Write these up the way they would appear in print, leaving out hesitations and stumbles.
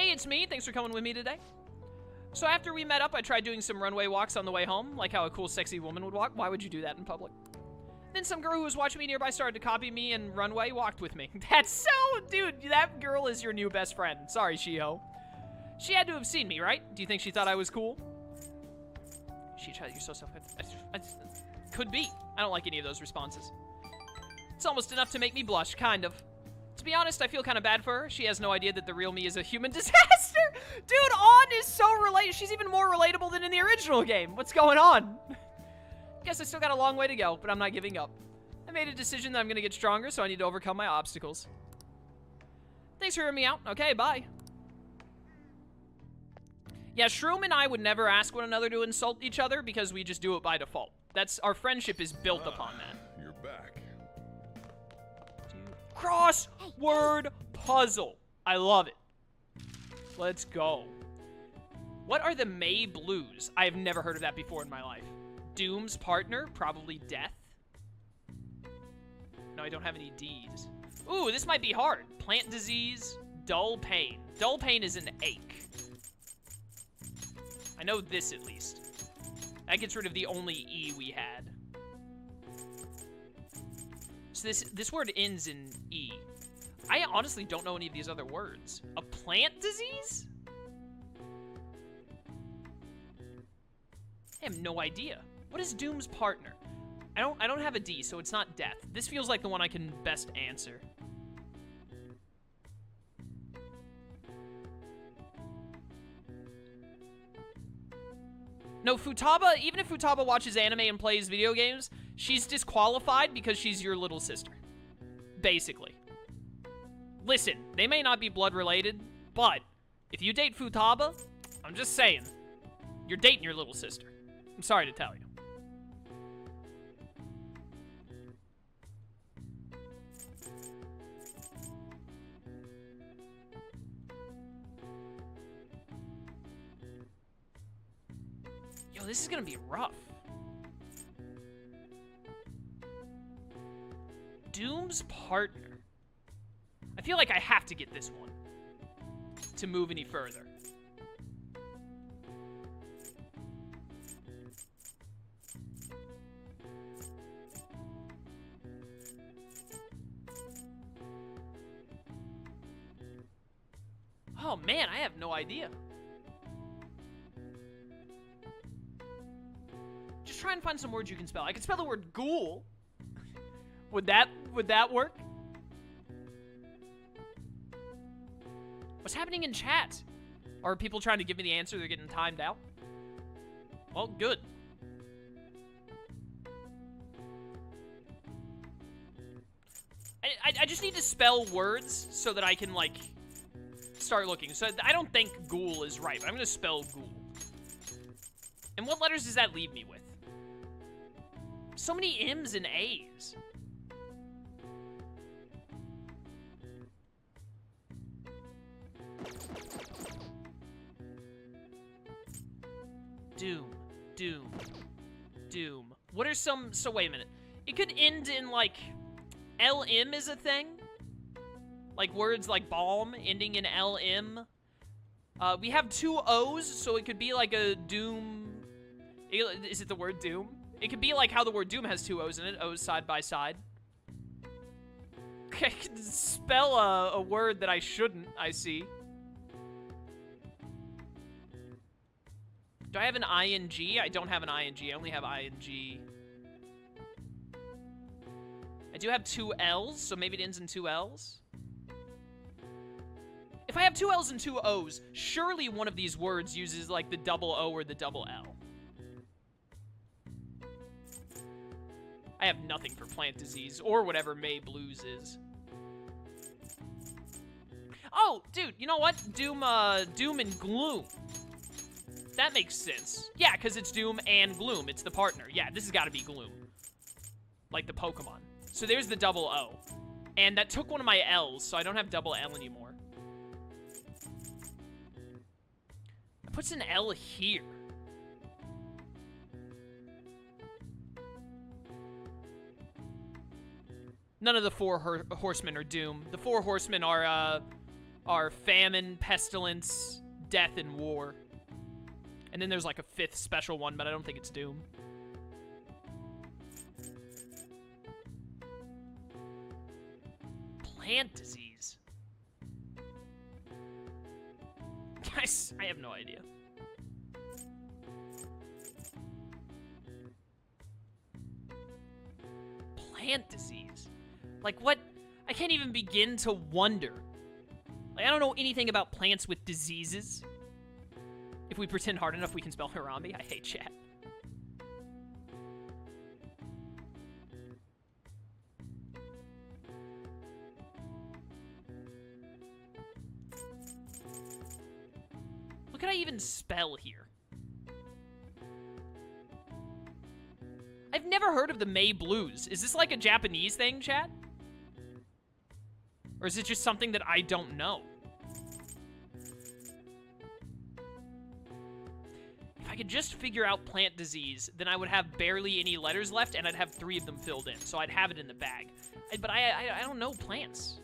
Hey, it's me. Thanks for coming with me today. So after we met up, I tried doing some runway walks on the way home, like how a cool, sexy woman would walk. Why would you do that in public? Then some girl who was watching me nearby started to copy me and runway walked with me. That's so... Dude, that girl is your new best friend. Sorry, Shiho. She had to have seen me, right? Do you think she thought I was cool? She tried... You're so self... Could be. I don't like any of those responses. It's almost enough to make me blush, kind of. To be honest, I feel kind of bad for her. She has no idea that the real me is a human disaster. Dude, On is so relatable. She's even more relatable than in the original game. What's going on? Guess I still got a long way to go, but I'm not giving up. I made a decision that I'm gonna get stronger, so I need to overcome my obstacles. Thanks for hearing me out. Okay, bye. Yeah, Shroom and I would never ask one another to insult each other because we just do it by default. That's... Our friendship is built upon that. You're back. Crossword puzzle. I love it. Let's go. What are the May Blues? I have never heard of that before in my life. Doom's partner? Probably death. No, I don't have any D's. Ooh, this might be hard. Plant disease, dull pain. Dull pain is an ache. I know this at least. That gets rid of the only E we had. So this word ends in E. I honestly don't know any of these other words. A plant disease? I have no idea. What is Doom's partner? I don't have a D, so it's not death. This feels like the one I can best answer. No, Futaba, even if Futaba watches anime and plays video games, she's disqualified because she's your little sister. Basically. Listen, they may not be blood related, but if you date Futaba, I'm just saying, you're dating your little sister. I'm sorry to tell you. Yo, this is gonna be rough. Doom's partner. I feel like I have to get this one to move any further. Oh man, I have no idea. Just try and find some words you can spell. I can spell the word ghoul. Would that work? What's happening in chat? Are people trying to give me the answer? They're getting timed out? Well, good. I just need to spell words so that I can, like, start looking. So I don't think ghoul is right, but I'm going to spell ghoul. And what letters does that leave me with? So many M's and A's. Doom. What are some... So wait a minute. It could end in, like... LM is a thing? Like words like balm ending in LM. We have two O's, so it could be like a doom... Is it the word doom? It could be like how the word doom has two O's in it. O's side by side. I could spell a word that I shouldn't, I see. Do I have an ing? I don't have an ing. I only have ing. I do have two L's, so maybe it ends in two L's. If I have two L's and two O's, surely one of these words uses like the double O or the double L. I have nothing for plant disease or whatever May Blues is. Oh, dude, you know what? Doom and gloom. That makes sense. Yeah, because it's Doom and Gloom. It's the partner. Yeah, this has got to be Gloom. Like the Pokemon. So there's the double O. And that took one of my L's, so I don't have double L anymore. It puts an L here. None of the four horsemen are Doom. The four horsemen are are famine, pestilence, death, and war. And then there's like a 5th special one, but I don't think it's Doom. Plant disease. Guys, I have no idea. Plant disease. Like, what? I can't even begin to wonder. Like, I don't know anything about plants with diseases. If we pretend hard enough, we can spell Harambe. I hate chat. What can I even spell here? I've never heard of the May Blues. Is this like a Japanese thing, chat? Or is it just something that I don't know? If I could just figure out plant disease, then I would have barely any letters left, and I'd have 3 of them filled in, so I'd have it in the bag. But I don't know plants.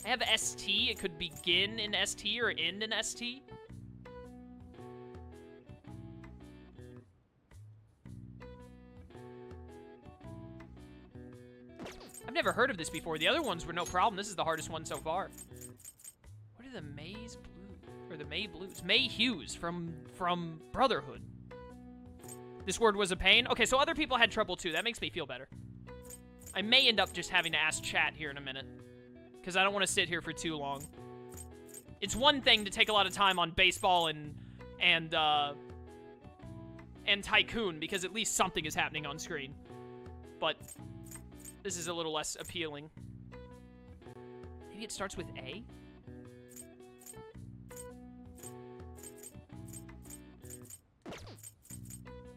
I have ST. It could begin in ST or end in ST. I've never heard of this before. The other ones were no problem. This is the hardest one so far. What are the Mays Blue or the May Blues? May Hues from Brotherhood. This word was a pain. Okay, so other people had trouble too. That makes me feel better. I may end up just having to ask chat here in a minute, because I don't want to sit here for too long. It's one thing to take a lot of time on baseball and Tycoon, because at least something is happening on screen. But this is a little less appealing. Maybe it starts with A?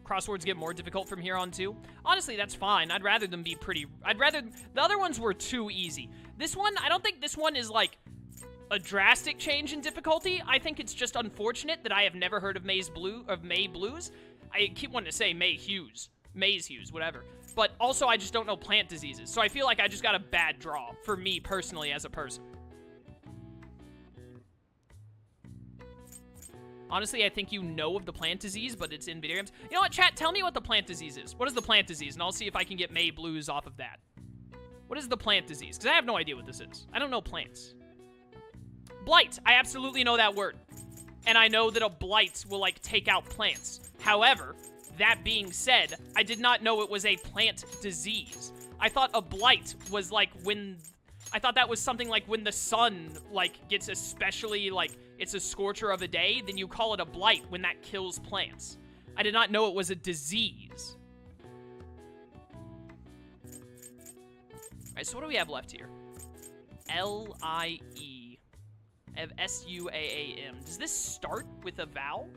Crosswords get more difficult from here on too. Honestly, that's fine. I'd rather them be pretty... the other ones were too easy. This one, I don't think this one is like a drastic change in difficulty. I think it's just unfortunate that I have never heard of May Blues. I keep wanting to say May Hues. Maze Hues, whatever. But also, I just don't know plant diseases. So I feel like I just got a bad draw for me personally as a person. Honestly, I think you know of the plant disease, but it's in video games. You know what, chat? Tell me what the plant disease is. What is the plant disease? And I'll see if I can get May Blues off of that. What is the plant disease? Because I have no idea what this is. I don't know plants. Blight. I absolutely know that word. And I know that a blight will, like, take out plants. However, that being said, I did not know it was a plant disease. I thought a blight was, like, when... I thought that was something like when the sun, like, gets especially, like, it's a scorcher of a day, then you call it a blight when that kills plants. I did not know it was a disease. Alright, so what do we have left here? L-I-E. I have S-U-A-A-M. Does this start with a vowel?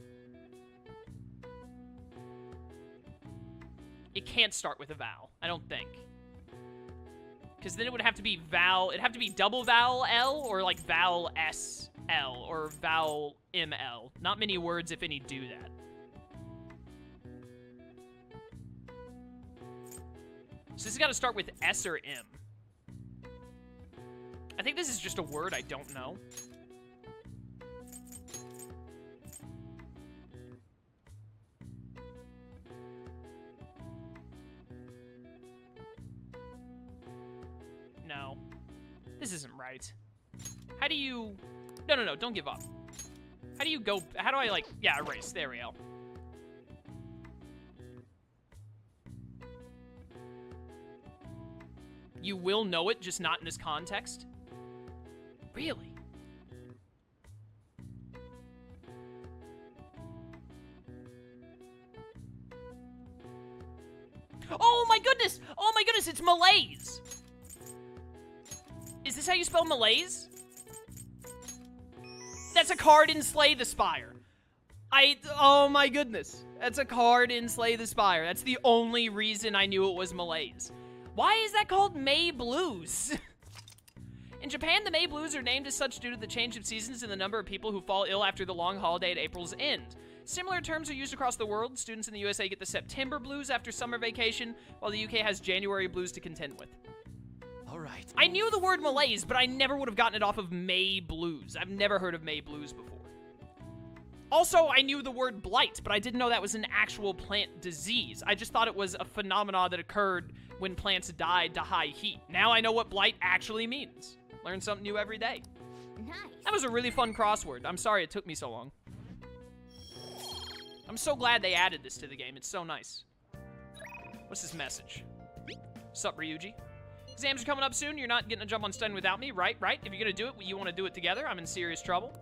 It can't start with a vowel, I don't think. Because then it would have to be vowel, it'd have to be double vowel L, or like vowel S-L, or vowel M-L. Not many words, if any, do that. So this has got to start with S or M. I think this is just a word I don't know. No. This isn't right. How do you... No, don't give up. How do you go... How do I, like... Yeah, erase. There we go. You will know it, just not in this context? Really? Oh my goodness! Oh my goodness, it's malaise! Is this how you spell malaise? That's a card in Slay the Spire. Oh my goodness. That's a card in Slay the Spire. That's the only reason I knew it was malaise. Why is that called May Blues? In Japan, the May Blues are named as such due to the change of seasons and the number of people who fall ill after the long holiday at April's end. Similar terms are used across the world. Students in the USA get the September Blues after summer vacation, while the UK has January Blues to contend with. All right. I knew the word malaise, but I never would have gotten it off of May Blues. I've never heard of May Blues before. Also, I knew the word blight, but I didn't know that was an actual plant disease. I just thought it was a phenomenon that occurred when plants died to high heat. Now I know what blight actually means. Learn something new every day. Nice. That was a really fun crossword. I'm sorry it took me so long. I'm so glad they added this to the game. It's so nice. What's this message? Sup, Ryuji? Exams are coming up soon. You're not getting a jump on studying without me, right? Right? If you're gonna do it, you want to do it together. I'm in serious trouble.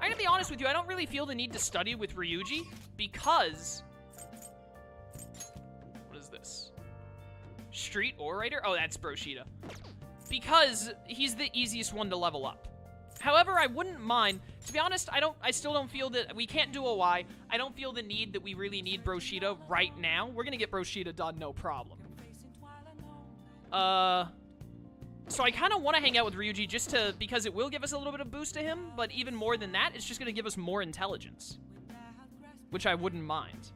I'm gonna be honest with you. I don't really feel the need to study with Ryuji because... What is this? Street Orator? Oh, that's Broshida. Because he's the easiest one to level up. However, I wouldn't mind. To be honest, I still don't feel that we can't do OI. I don't feel the need that we really need Broshida right now. We're gonna get Broshida done, no problem. So I kind of want to hang out with Ryuji just because it will give us a little bit of boost to him, but even more than that, it's just gonna give us more intelligence, which I wouldn't mind.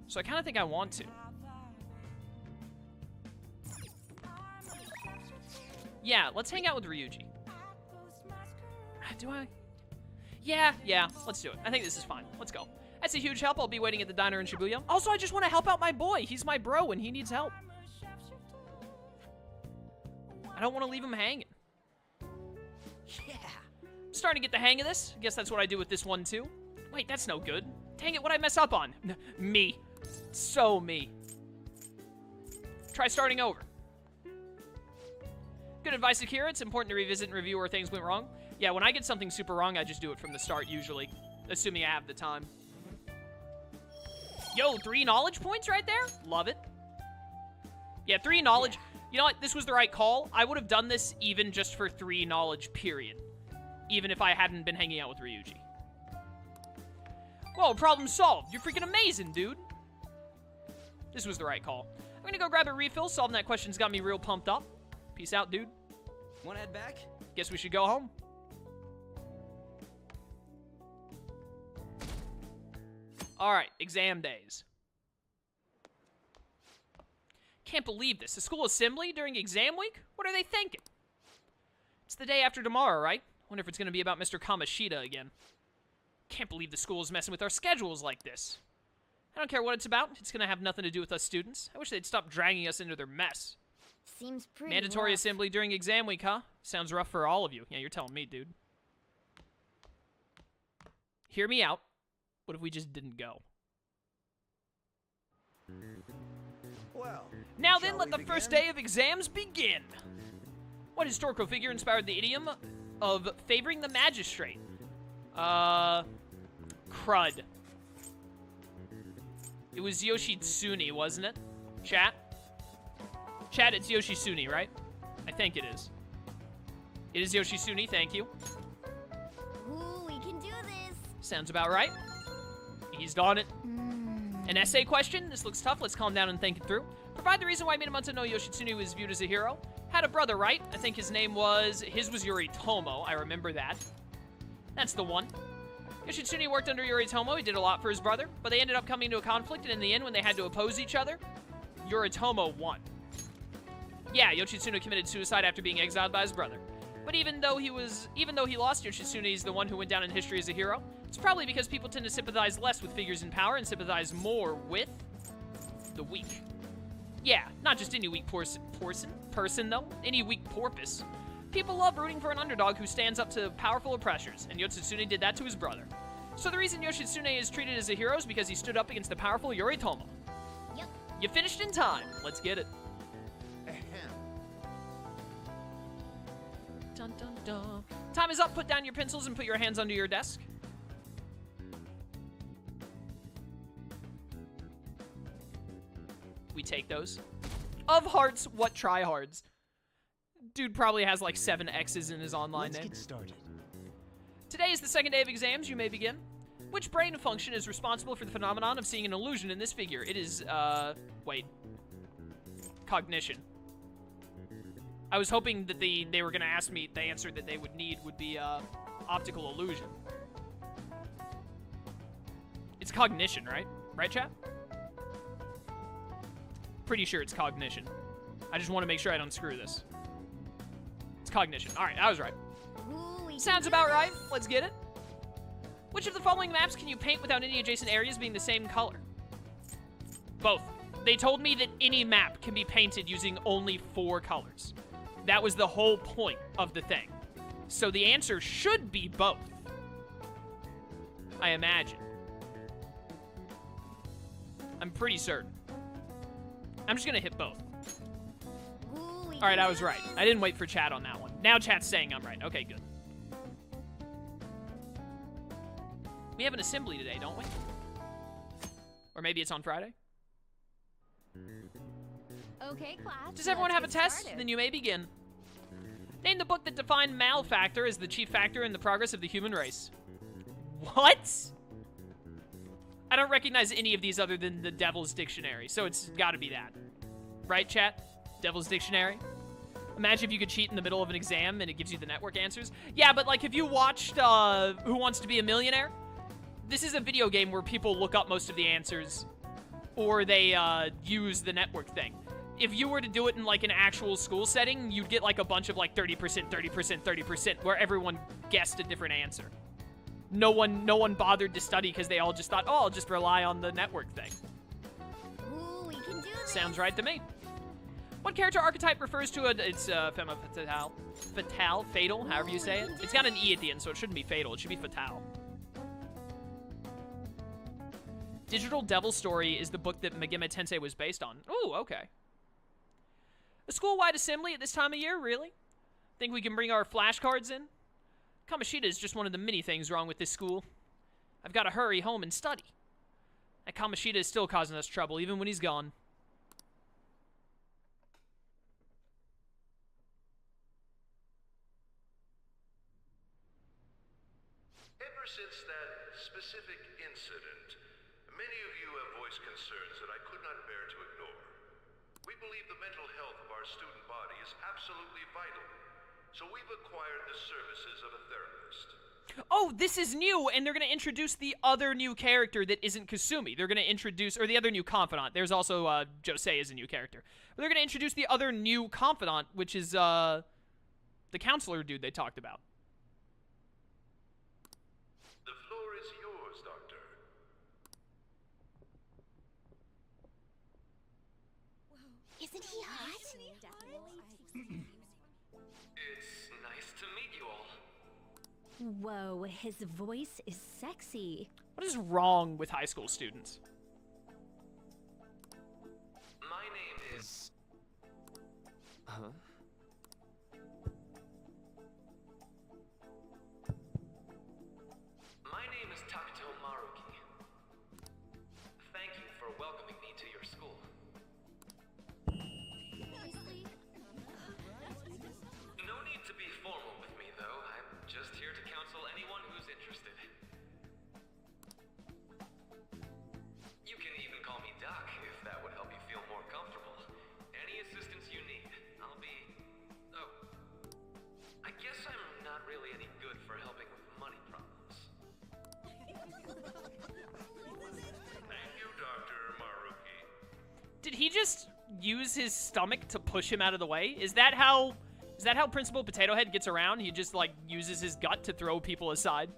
So I kind of think I want to. Yeah, let's hang out with Ryuji. Do I? Yeah, let's do it. I think this is fine. Let's go. That's a huge help. I'll be waiting at the diner in Shibuya. Also, I just want to help out my boy. He's my bro, and he needs help. I don't want to leave him hanging. Yeah. I'm starting to get the hang of this. I guess that's what I do with this one, too. Wait, that's no good. Dang it, what'd I mess up on? Me. So me. Try starting over. Good advice, Akira. It's important to revisit and review where things went wrong. Yeah, when I get something super wrong, I just do it from the start, usually. Assuming I have the time. Yo, 3 knowledge points right there? Love it. Yeah, 3 knowledge. You know what? This was the right call. I would have done this even just for 3 knowledge, period. Even if I hadn't been hanging out with Ryuji. Whoa, problem solved. You're freaking amazing, dude. This was the right call. I'm gonna go grab a refill. Solving that question's got me real pumped up. Peace out, dude. Wanna head back? Guess we should go home. Alright, exam days. Can't believe this. A school assembly during exam week? What are they thinking? It's the day after tomorrow, right? Wonder if it's gonna be about Mr. Kamoshida again. Can't believe the school is messing with our schedules like this. I don't care what it's about. It's gonna have nothing to do with us students. I wish they'd stop dragging us into their mess. Seems pretty Mandatory rough. assembly during exam week, huh? Sounds rough for all of you. Yeah, you're telling me, dude. Hear me out. What if we just didn't go? Well, Now then, let the first day of exams begin. What historical figure inspired the idiom of favoring the magistrate? Crud. It was Yoshitsune, wasn't it? Chat? Chat, it's Yoshitsune, right? I think it is. It is Yoshitsune, thank you. Ooh, we can do this. Sounds about right. Eased on it. An essay question? This looks tough. Let's calm down and think it through. Provide the reason why Minamoto no Yoshitsune was viewed as a hero. Had a brother, right? I think his was Yoritomo. I remember that. That's the one. Yoshitsune worked under Yoritomo. He did a lot for his brother, but they ended up coming to a conflict, and in the end, when they had to oppose each other, Yoritomo won. Yeah, Yoshitsune committed suicide after being exiled by his brother. But even though he lost, Yoshitsune is the one who went down in history as a hero. It's probably because people tend to sympathize less with figures in power and sympathize more with the weak. Yeah, not just any weak person though. Any weak porpoise. People love rooting for an underdog who stands up to powerful oppressors, and Yoshitsune did that to his brother. So the reason Yoshitsune is treated as a hero is because he stood up against the powerful Yoritomo. Yep. You finished in time. Let's get it. Dun, dun, dun. Time is up. Put down your pencils and put your hands under your desk. We take those. Of hearts, what tryhards? Dude probably has like 7 X's in his online name. Let's get started. Today is the second day of exams. You may begin. Which brain function is responsible for the phenomenon of seeing an illusion in this figure? It is, wait. Cognition. I was hoping that they were going to ask me, the answer that they would need would be, optical illusion. It's cognition, right? Right, chat? pretty sure it's cognition. I just want to make sure I don't screw this. It's cognition. All right, I was right. Ooh, we can Sounds do about right. this. Let's get it. Which of the following maps can you paint without any adjacent areas being the same color? Both. They told me that any map can be painted using only 4 colors. That was the whole point of the thing. So the answer should be both. I imagine. I'm pretty certain. I'm just gonna hit both. Ooh, we All right, can I do was right. this. I didn't wait for chat on that one. Now chat's saying I'm right. Okay, good. We have an assembly today, don't we? Or maybe it's on Friday? Okay, class. Does everyone let's have a get test? started. Then you may begin. Name the book that defined malfactor as the chief factor in the progress of the human race. What? I don't recognize any of these other than the Devil's Dictionary, so it's gotta be that. Right, chat? Devil's Dictionary? Imagine if you could cheat in the middle of an exam and it gives you the network answers. Yeah, but like, have you watched Who Wants to Be a Millionaire? This is a video game where people look up most of the answers, or they use the network thing. If you were to do it in like an actual school setting, you'd get like a bunch of like 30%, 30%, 30%, where everyone guessed a different answer. No one bothered to study because they all just thought, oh, I'll just rely on the network thing. Ooh, we can do this. Sounds right to me. What character archetype refers to it's femme fatale, fatal, however you say it. It's got an E at the end, so it shouldn't be fatal. It should be fatale. Digital Devil Story is the book that Megami Tensei was based on. Ooh, okay. A school-wide assembly at this time of year, really? Think we can bring our flashcards in? Kamoshida is just one of the many things wrong with this school. I've got to hurry home and study. That Kamoshida is still causing us trouble, even when he's gone. Ever since that specific incident, many of you have voiced concerns that I could not bear to ignore. We believe the mental health of our student body is absolutely vital, so we've acquired the services of a therapist. Oh, this is new, and they're going to introduce the other new character that isn't Kasumi. They're going to introduce, or the other new confidant. There's also, Josei is a new character. But they're going to introduce the other new confidant, which is, the counselor dude they talked about. The floor is yours, Doctor. Isn't he hot? It's nice to meet you all. Whoa, his voice is sexy. What is wrong with high school students? My name is... Huh? My name is Takuto Maruki. Thank you for welcoming me to your school. No need to be formal with me, though. I'm just here to counsel anyone who's interested. You can even call me Doc, if that would help you feel more comfortable. Any assistance you need, I'll be... Oh. I guess I'm not really any good for helping with money problems. Thank you, Dr. Maruki. Did he just use his stomach to push him out of the way? Is that how Principal Potato Head gets around? He just, like, uses his gut to throw people aside?